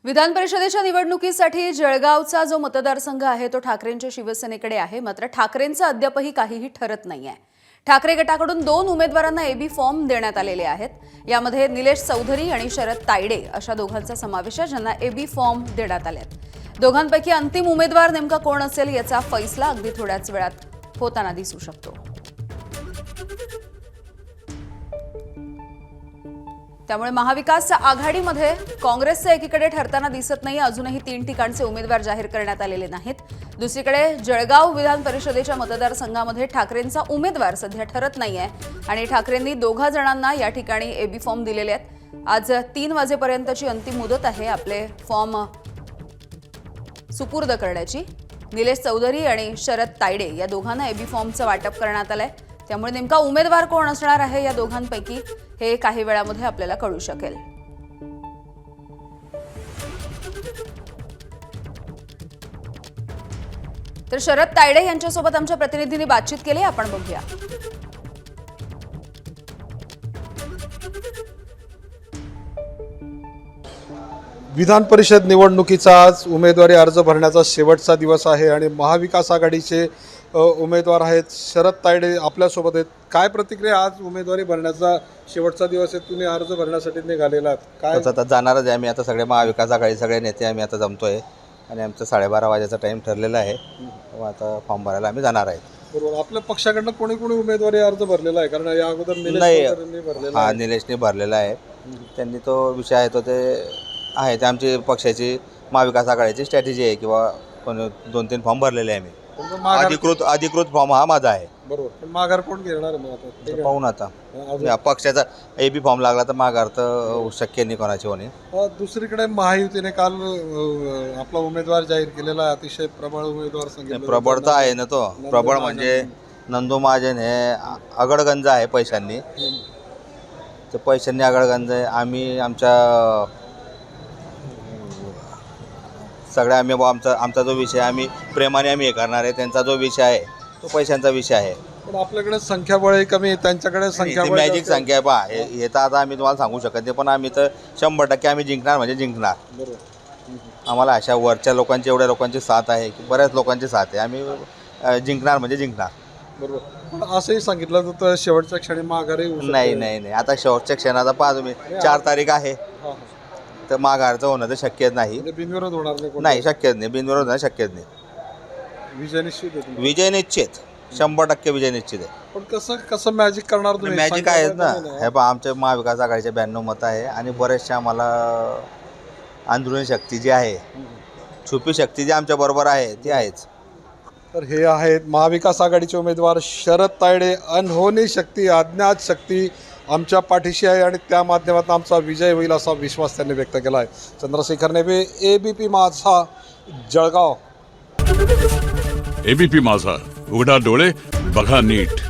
विधान परिषदेच्या निवडणुकीसाठी जळगावचा जो मतदारसंघ आहे तो ठाकरेंच्या शिवसेनेकडे आहे। मात्र ठाकरेंचं अद्यापही काहीही ठरत नाहीये। ठाकरे गटाकडून 2 उमेदवारांना एबी फॉर्म देण्यात आलेले आहेत। यामध्ये निलेश चौधरी आणि शरद तायडे अशा दोघांचा समावेश आहे, ज्यांना एबी फॉर्म देण्यात आलेत। दोघांपैकी अंतिम उमेदवार नेमका कोण असेल याचा फैसला अगदी थोड्याच वेळात होताना दिसू शकतो। त्यामुळे महाविकास आघाडीमध्ये काँग्रेसचे एकीकडे ठरताना दिसत नाही। अजूनही 3 ठिकाणचे उमेदवार जाहीर करण्यात आलेले नाहीत। दुसरीकडे जळगाव विधान परिषदेच्या मतदारसंघामध्ये ठाकरेंचा उमेदवार सध्या ठरत नाहीये आणि ठाकरेंनी 2 जणांना या ठिकाणी एबी फॉर्म दिलेले आहेत। आज 3 वाजेपर्यंतची अंतिम मुदत आहे आपले फॉर्म सुपूर्द करण्याची। निलेश चौधरी आणि शरद तायडे या दोघांना एबी फॉर्मचं वाटप करण्यात आलंय। त्यामुळे नेमका उमेदवार कोण असणार आहे या दोघांपैकी हे काही वेळामध्ये आपल्याला कळू शकेल। तर शरद तायडे यांच्यासोबत आमच्या प्रतिनिधींनी बातचीत केली, आपण बघूया। विधान परिषद निवडणुकीचा आज उमेदवारी अर्ज भरण्याचा शेवटचा दिवस आहे आणि महाविकास आघाडीचे उमेदवार आहेत शरद तायडे आपल्यासोबत आहेत। काय प्रतिक्रिया? आज उमेदवारी भरण्याचा शेवटचा दिवस आहे, तुम्ही अर्ज भरण्यासाठी निघालेला आहात, काय? आता जाणारच आहे आम्ही। आता सगळे महाविकास आघाडी सगळे नेते आम्ही आता जमतोय आणि आमचं 12:30 वाजेचा टाइम ठरलेला आहे। आता फॉर्म भरायला आम्ही जाणार आहे। बरोबर। आपल्या पक्षाकडनं कोणी उमेदवारी अर्ज भरलेला आहे? कारण या अगोदर नाही, भरलेला हा निलेशने भरलेला आहे। त्यांनी तो विषय आहे तो ते आहे ते आमची पक्षाची महाविकास आघाडीची स्ट्रॅटेजी आहे किंवा 2-3 फॉर्म भरलेले आहे आम्ही। अधिकृत फॉर्म हा माझा आहे। बरोबर। पण माघार कोण घेणार मग आता? पाहून आता पक्षाचा एबी फॉर्म लागला तर माघार तर शक्य नाही कोणाची होणे। दुसरीकडे महायुतीने काल आपला उमेदवार जाहीर केलेला आहे, अतिशय प्रबळ उमेदवार सांगितलं। प्रबळ तर आहे ना तो, प्रबळ म्हणजे नंदू महाजन हे अगडगंज आहे पैशांनी, ते पैशांनी अगडगंज आहे। आम्ही आमच्या सगळ्या आम्ही आमचा जो विषय आम्ही प्रेमाने आम्ही हे करणार आहे, त्यांचा जो विषय आहे तो पैशांचा विषय आहे। पण आपल्याकडे संख्याबळ कमी आहे, त्यांच्याकडे संख्याबळ मॅजिक संख्या आहे पहा, हे तर आता आम्ही तुम्हाला सांगू शकत नाही, पण आम्ही तर 100% आम्ही जिंकणार म्हणजे जिंकणार। बरोबर। आम्हाला अशा वरच्या लोकांची एवढ्या लोकांची साथ आहे की बऱ्याच लोकांची साथ आहे, आम्ही जिंकणार म्हणजे जिंकणार। बरोबर। पण असंही सांगितलं जातं शेवटच्या क्षणी माघारी होऊ शकते। नाही, आता शेवटच्या क्षणाचा पहा तुम्ही 4 तारीख आहे तर माघारचं होणं तर शक्यच नाही। बिनविरोध होणार नाही, शक्यच नाही, बिनविरोध होणं शक्यच नाही। विजय निश्चित आहे। विजय निश्चित, 100% विजय निश्चित आहे। पण कसं मॅजिक करणार तुम्ही? मॅजिक आहेच ना, हे पहा आमच्या महाविकास आघाडीचे 92 मतं आहे आणि बरेचसे आम्हाला अंदरुनी शक्ती जी आहे, छुपी शक्ती जी आमच्या बरोबर आहे ती आहेच। तर हे आहेत महाविकास आघाडीचे उमेदवार शरद तायडे। अनहोनी शक्ती, अज्ञात शक्ती आमच्या पाठीशी आहे आणि त्या माध्यमातून आमचा विजय होईल असा विश्वास त्यांनी व्यक्त केला आहे। चंद्रशेखर नेबे, एबीपी माझा, जळगाव। एबीपी माझा, उघडा डोळे बघा नीट।